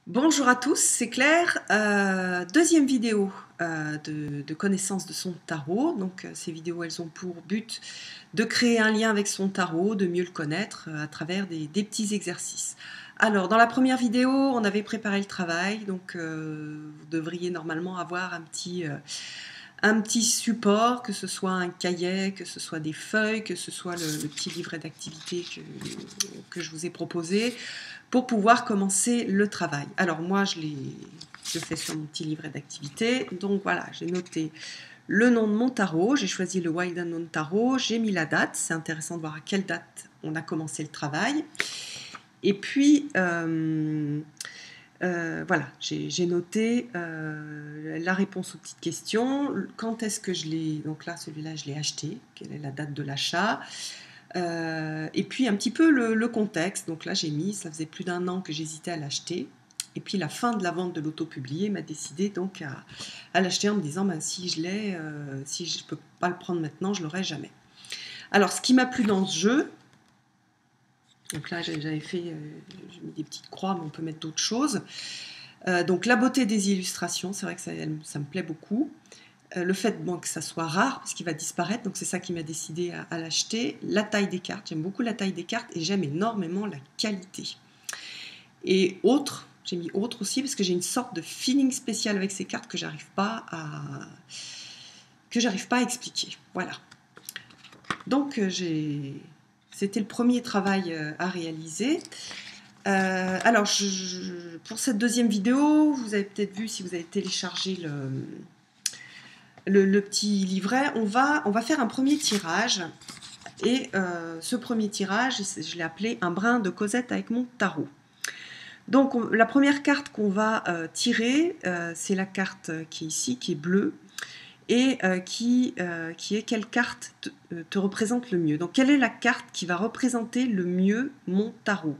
Bonjour à tous, c'est Claire. Deuxième vidéo de connaissance de son tarot. Donc ces vidéos, elles ont pour but de créer un lien avec son tarot, de mieux le connaître à travers des petits exercices. Alors dans la première vidéo, on avait préparé le travail, donc vous devriez normalement avoir un petit support, que ce soit un cahier, que ce soit des feuilles, que ce soit le petit livret d'activité que je vous ai proposé, pour pouvoir commencer le travail. Alors moi, je fais sur mon petit livret d'activité. Donc voilà, j'ai noté le nom de mon tarot, j'ai choisi le Wild Unknown Tarot, j'ai mis la date, c'est intéressant de voir à quelle date on a commencé le travail. Et puis, voilà, j'ai noté la réponse aux petites questions. Quand est-ce que je l'ai... Donc là, celui-là, je l'ai acheté. Quelle est la date de l'achat ? Et puis un petit peu le contexte. Donc là, j'ai mis, ça faisait plus d'1 an que j'hésitais à l'acheter. Et puis la fin de la vente de l'auto-publié m'a décidé donc à l'acheter en me disant, ben, si je l'ai, si je ne peux pas le prendre maintenant, je ne l'aurai jamais. Alors, ce qui m'a plu dans ce jeu, donc là, j'avais fait, j'ai mis des petites croix, mais on peut mettre d'autres choses. Donc la beauté des illustrations, c'est vrai que ça me plaît beaucoup. Le fait que ça soit rare, parce qu'il va disparaître, donc c'est ça qui m'a décidé à l'acheter. La taille des cartes, j'aime beaucoup la taille des cartes et j'aime énormément la qualité. Et autre, j'ai mis autre aussi, parce que j'ai une sorte de feeling spécial avec ces cartes que j'arrive pas à expliquer. Voilà. Donc c'était le premier travail à réaliser. Alors, pour cette deuxième vidéo, vous avez peut-être vu, si vous avez téléchargé le petit livret, on va faire un premier tirage. Et ce premier tirage, je l'ai appelé un brin de Cosette avec mon tarot. Donc la première carte qu'on va tirer, c'est la carte qui est ici, qui est bleue, et qui est quelle carte te représente le mieux. Donc quelle est la carte qui va représenter le mieux mon tarot ?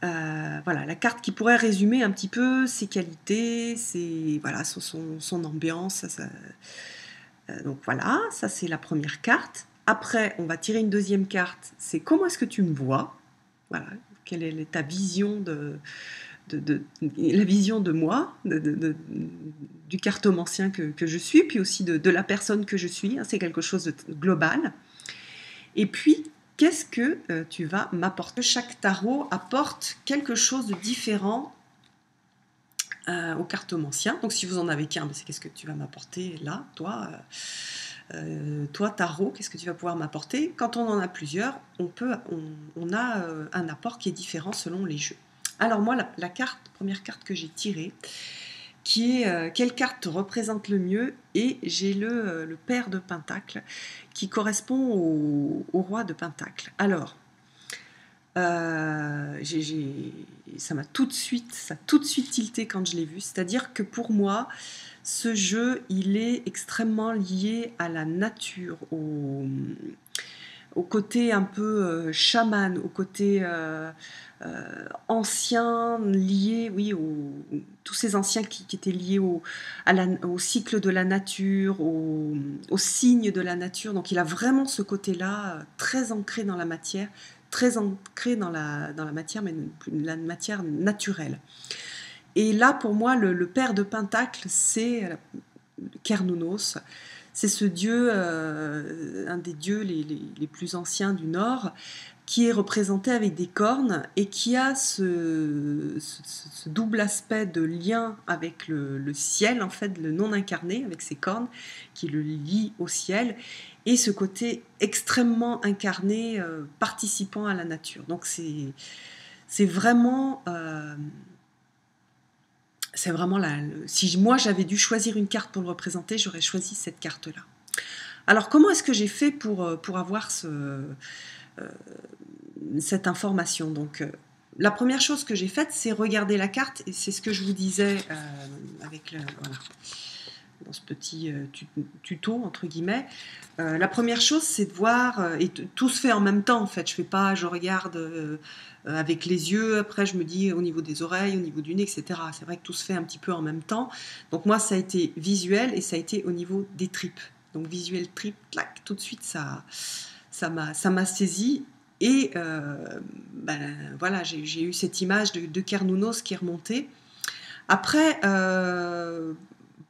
Voilà, la carte qui pourrait résumer un petit peu ses qualités, voilà, son ambiance. Donc voilà, ça c'est la première carte. Après, on va tirer une deuxième carte, c'est comment est-ce que tu me vois ? Voilà, quelle est ta vision la vision de moi, du cartomancien que je suis, puis aussi de la personne que je suis, hein, c'est quelque chose de global. Et puis, qu'est-ce que tu vas m'apporter ? Chaque tarot apporte quelque chose de différent au cartomancien. Donc si vous en avez qu'un, c'est qu'est-ce que tu vas m'apporter là, toi tarot, qu'est-ce que tu vas pouvoir m'apporter ? Quand on en a plusieurs, on a un apport qui est différent selon les jeux. Alors moi, la première carte que j'ai tirée, qui est quelle carte te représente le mieux, et j'ai le pair de Pentacle qui correspond au roi de Pentacle. Alors, ça a tout de suite tilté quand je l'ai vu, c'est-à-dire que pour moi, ce jeu, il est extrêmement lié à la nature, au côté un peu chaman, au côté ancien, lié, oui, tous ces anciens qui étaient liés au cycle de la nature, aux signes de la nature. Donc il a vraiment ce côté-là très ancré dans la matière, très ancré dans la matière, mais la matière naturelle. Et là, pour moi, le pair de Pentacle, c'est Cernunnos. C'est ce dieu, un des dieux les plus anciens du Nord, qui est représenté avec des cornes et qui a ce double aspect de lien avec le ciel, en fait, le non incarné, avec ses cornes, qui le lie au ciel, et ce côté extrêmement incarné, participant à la nature. Donc c'est vraiment... si moi j'avais dû choisir une carte pour le représenter, j'aurais choisi cette carte-là. Alors comment est-ce que j'ai fait pour avoir cette information ? Donc la première chose que j'ai faite, c'est regarder la carte, et c'est ce que je vous disais voilà, dans ce petit tuto, entre guillemets. La première chose, c'est de voir, et tout se fait en même temps en fait, je regarde avec les yeux, après je me dis au niveau des oreilles, au niveau du nez, etc. C'est vrai que tout se fait un petit peu en même temps. Donc moi, ça a été visuel, et ça a été au niveau des tripes. Donc visuel, tripes, clac, tout de suite, ça m'a saisi. Et voilà, j'ai eu cette image de Cernunnos qui est remontée. Après,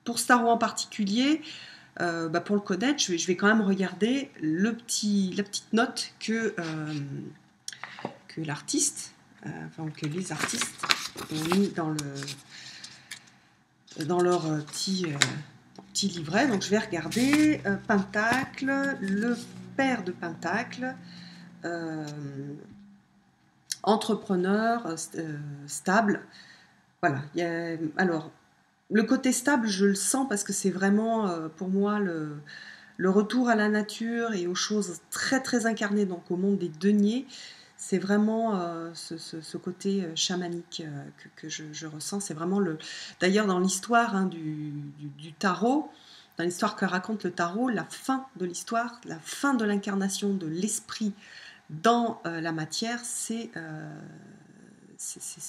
pour ce tarot en particulier, pour le connaître, je vais quand même regarder la petite note que l'artiste, que les artistes ont mis dans leur petit livret. Donc je vais regarder Pentacle, le pair de Pentacle, entrepreneur, stable. Voilà. Alors, le côté stable, je le sens parce que c'est vraiment pour moi le retour à la nature et aux choses très très incarnées, donc au monde des deniers. C'est vraiment ce côté chamanique que je ressens. C'est vraiment D'ailleurs, dans l'histoire du tarot, dans l'histoire que raconte le tarot, la fin de l'histoire, la fin de l'incarnation de l'esprit dans la matière, c'est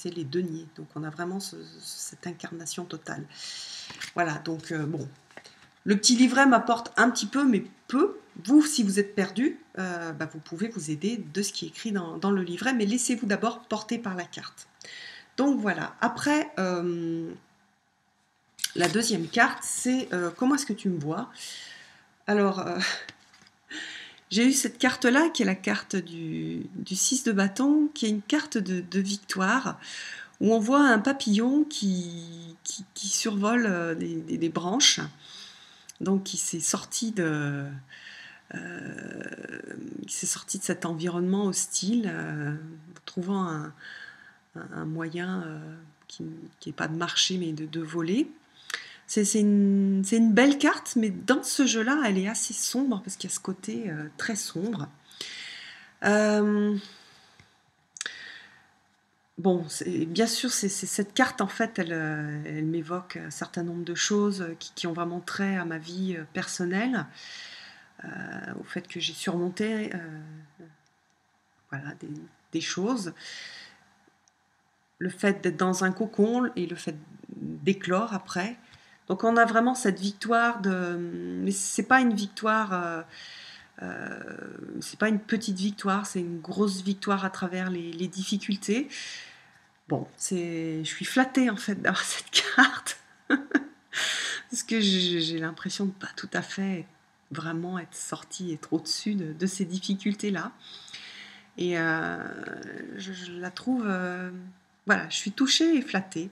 les deniers. Donc on a vraiment cette incarnation totale. Voilà, donc bon. Le petit livret m'apporte un petit peu, mais peu. Vous, si vous êtes perdu, vous pouvez vous aider de ce qui est écrit dans le livret, mais laissez-vous d'abord porter par la carte. Donc voilà. Après, la deuxième carte, c'est comment est-ce que tu me vois? Alors, j'ai eu cette carte-là, qui est la carte du 6 de bâton, qui est une carte de victoire, où on voit un papillon qui survole des branches. Donc, qui s'est sorti de cet environnement hostile, trouvant un moyen qui n'est pas de marcher, mais de voler. C'est une belle carte, mais dans ce jeu-là, elle est assez sombre, parce qu'il y a ce côté très sombre. Bon, bien sûr, cette carte, en fait, elle m'évoque un certain nombre de choses qui ont vraiment trait à ma vie personnelle, au fait que j'ai surmonté voilà, des choses, le fait d'être dans un cocon et le fait d'éclore après. Donc on a vraiment cette victoire mais c'est pas une victoire, c'est pas une petite victoire, c'est une grosse victoire à travers les difficultés. Bon, je suis flattée en fait d'avoir cette carte parce que j'ai l'impression de pas tout à fait vraiment être sortie, être au-dessus de ces difficultés-là. Et je la trouve, voilà, je suis touchée et flattée.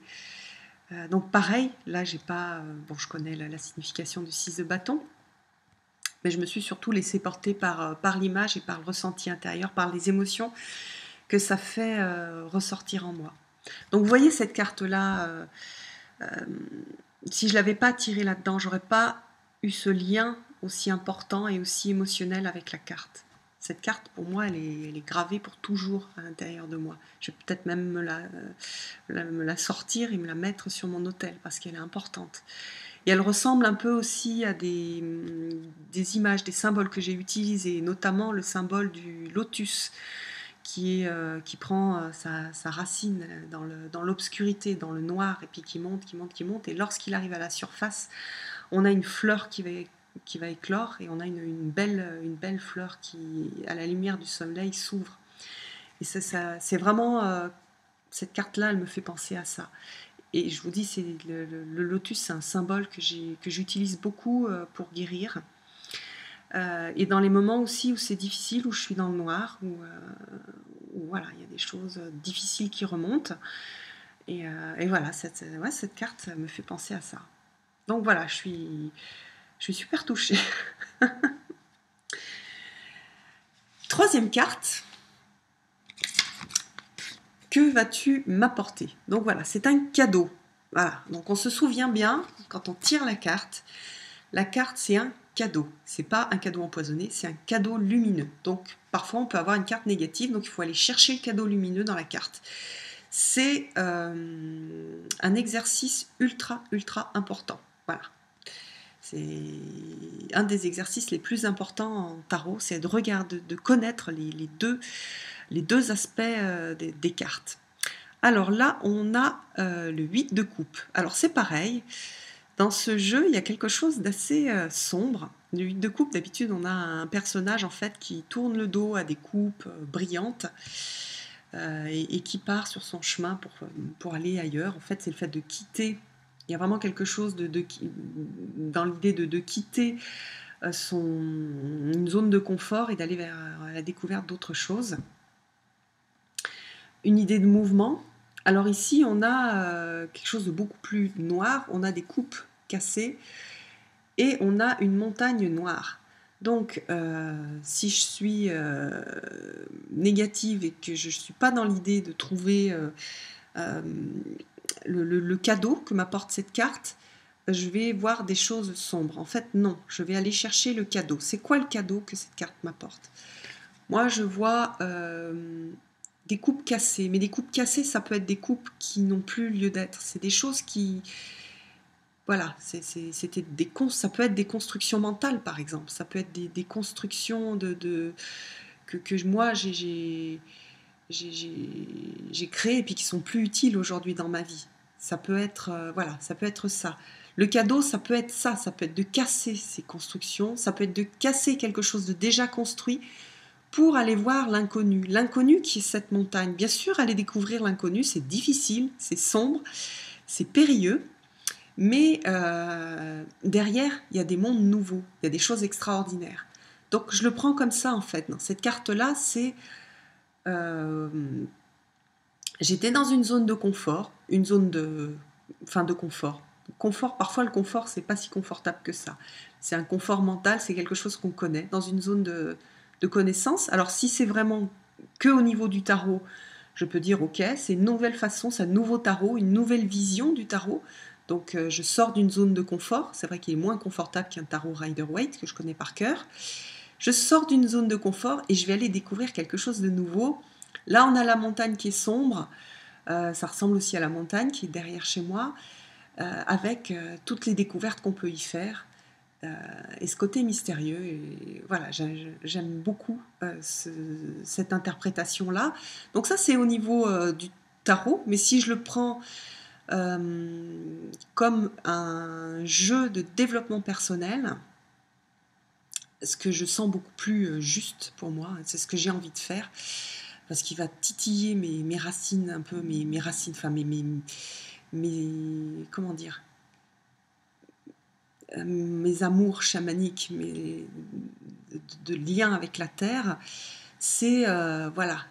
Donc pareil, là j'ai pas, bon je connais la signification du 6 de bâton, mais je me suis surtout laissée porter par l'image et par le ressenti intérieur, par les émotions que ça fait ressortir en moi. Donc vous voyez cette carte-là, si je l'avais pas tirée là-dedans, j'aurais pas eu ce lien aussi important et aussi émotionnel avec la carte. Cette carte, pour moi, elle est gravée pour toujours à l'intérieur de moi. Je vais peut-être même me la sortir et me la mettre sur mon autel parce qu'elle est importante. Et elle ressemble un peu aussi à des images, des symboles que j'ai utilisés, notamment le symbole du lotus qui prend sa racine dans l'obscurité, dans le noir, et puis qui monte. Et lorsqu'il arrive à la surface, on a une fleur qui va éclore, et on a une belle fleur qui, à la lumière du soleil, s'ouvre. Et c'est vraiment, cette carte-là, elle me fait penser à ça. Et je vous dis, le lotus, c'est un symbole que j'utilise beaucoup pour guérir. Et dans les moments aussi où c'est difficile, où je suis dans le noir, où voilà, il y a des choses difficiles qui remontent. Et voilà, cette carte me fait penser à ça. Donc voilà, je suis super touchée. Troisième carte. Que vas-tu m'apporter? Donc voilà, c'est un cadeau. Voilà, donc on se souvient bien, quand on tire la carte c'est un cadeau. C'est pas un cadeau empoisonné, c'est un cadeau lumineux. Donc parfois on peut avoir une carte négative, donc il faut aller chercher le cadeau lumineux dans la carte. C'est un exercice ultra important. Voilà. C'est un des exercices les plus importants en tarot, c'est de regarder, de connaître les deux aspects des cartes. Alors là, on a le 8 de coupe. Alors c'est pareil, Dans ce jeu, il y a quelque chose d'assez sombre. Le 8 de coupe, d'habitude, on a un personnage en fait qui tourne le dos à des coupes brillantes et qui part sur son chemin pour aller ailleurs. En fait, c'est le fait de quitter. Il y a vraiment quelque chose dans l'idée de quitter une zone de confort et d'aller vers la découverte d'autres choses. Une idée de mouvement. Alors ici, on a quelque chose de beaucoup plus noir. On a des coupes cassées et on a une montagne noire. Donc, si je suis négative et que je ne suis pas dans l'idée de trouver le cadeau que m'apporte cette carte, je vais voir des choses sombres. En fait, non, je vais aller chercher le cadeau. C'est quoi le cadeau que cette carte m'apporte? Moi, je vois des coupes cassées. Mais des coupes cassées, ça peut être des coupes qui n'ont plus lieu d'être. C'est des choses qui... Voilà, ça peut être des constructions mentales, par exemple. Ça peut être des constructions que moi, j'ai créées et puis qui sont plus utiles aujourd'hui dans ma vie. Ça peut être, voilà, ça peut être ça. Le cadeau, ça peut être ça. Ça peut être de casser ces constructions. Ça peut être de casser quelque chose de déjà construit pour aller voir l'inconnu. L'inconnu qui est cette montagne. Bien sûr, aller découvrir l'inconnu, c'est difficile, c'est sombre, c'est périlleux. Mais derrière, il y a des mondes nouveaux, il y a des choses extraordinaires. Donc je le prends comme ça en fait. Dans cette carte-là, c'est... j'étais dans une zone de confort, une zone de... Enfin de confort. Confort, parfois le confort, c'est pas si confortable que ça. C'est un confort mental, c'est quelque chose qu'on connaît, dans une zone de connaissance. Alors si c'est vraiment que au niveau du tarot, je peux dire ok, c'est une nouvelle façon, c'est un nouveau tarot, une nouvelle vision du tarot. Donc je sors d'une zone de confort, c'est vrai qu'il est moins confortable qu'un tarot Rider-Waite que je connais par cœur. Je sors d'une zone de confort et je vais aller découvrir quelque chose de nouveau. Là on a la montagne qui est sombre, ça ressemble aussi à la montagne qui est derrière chez moi, avec toutes les découvertes qu'on peut y faire. Et ce côté mystérieux, et voilà, j'aime beaucoup cette interprétation-là. Donc ça c'est au niveau du tarot, mais si je le prends comme un jeu de développement personnel, ce que je sens beaucoup plus juste pour moi, c'est ce que j'ai envie de faire, parce qu'il va titiller mes racines un peu, mes racines, enfin comment dire, mes amours chamaniques, de lien avec la terre, c'est voilà,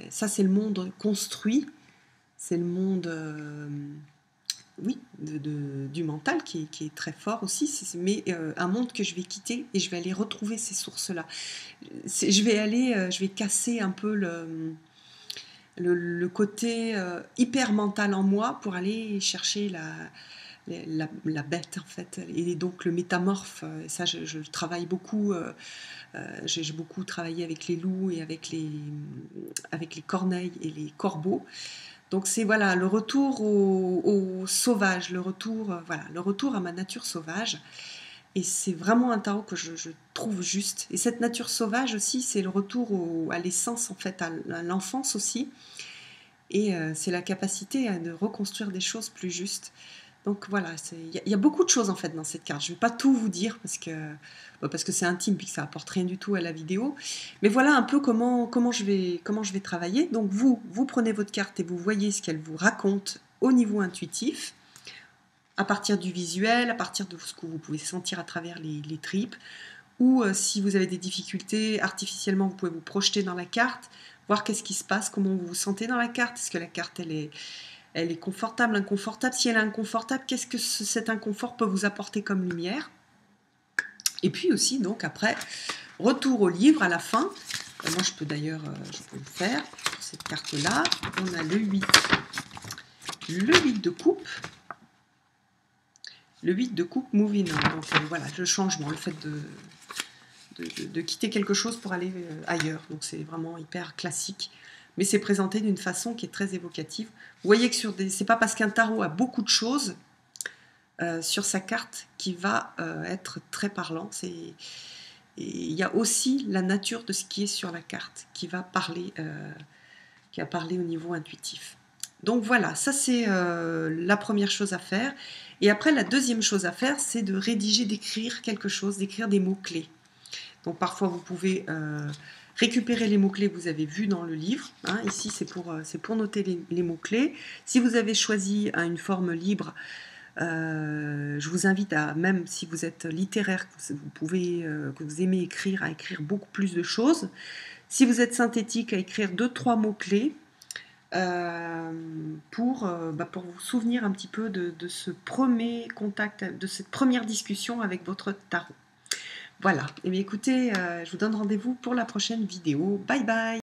ça c'est le monde construit, c'est le monde oui, du mental qui est très fort aussi, mais un monde que je vais quitter et je vais aller retrouver ces sources-là. Je vais casser un peu le côté hyper mental en moi pour aller chercher la bête en fait, et donc le métamorphe. Ça, je travaille beaucoup. J'ai beaucoup travaillé avec les loups et avec les corneilles et les corbeaux. Donc c'est voilà le retour au sauvage, le retour à ma nature sauvage. Et c'est vraiment un tarot que je trouve juste. Et cette nature sauvage aussi, c'est le retour à l'essence en fait, à l'enfance aussi. Et c'est la capacité de reconstruire des choses plus justes. Donc voilà, il y a beaucoup de choses en fait dans cette carte. Je ne vais pas tout vous dire parce que c'est intime et que ça apporte rien du tout à la vidéo. Mais voilà un peu comment je vais travailler. Donc vous prenez votre carte et vous voyez ce qu'elle vous raconte au niveau intuitif, à partir du visuel, à partir de ce que vous pouvez sentir à travers les tripes. Ou si vous avez des difficultés, artificiellement, vous pouvez vous projeter dans la carte, voir qu'est-ce qui se passe, comment vous vous sentez dans la carte. Est-ce que la carte, elle est confortable, inconfortable? Si elle est inconfortable, qu'est-ce que cet inconfort peut vous apporter comme lumière? Et puis aussi, donc après, retour au livre à la fin. Moi, je peux d'ailleurs, je peux le faire sur cette carte-là. On a le 8 de coupe. Le 8 de coupe, moving on. Donc voilà, le changement, le fait de quitter quelque chose pour aller ailleurs. Donc c'est vraiment hyper classique. Mais c'est présenté d'une façon qui est très évocative. Vous voyez que c'est pas parce qu'un tarot a beaucoup de choses sur sa carte qui va être très parlant. Et il y a aussi la nature de ce qui est sur la carte qui va parler au niveau intuitif. Donc voilà, ça c'est la première chose à faire. Et après, la deuxième chose à faire, c'est de rédiger, d'écrire quelque chose, d'écrire des mots-clés. Donc parfois, vous pouvez récupérer les mots-clés que vous avez vus dans le livre. Hein. Ici, c'est pour noter les mots-clés. Si vous avez choisi une forme libre, je vous invite à, même si vous êtes littéraire, que vous aimez écrire, à écrire beaucoup plus de choses. Si vous êtes synthétique, à écrire 2-3 mots-clés pour vous souvenir un petit peu de ce premier contact, de cette première discussion avec votre tarot. Voilà, et bien écoutez, je vous donne rendez-vous pour la prochaine vidéo. Bye bye!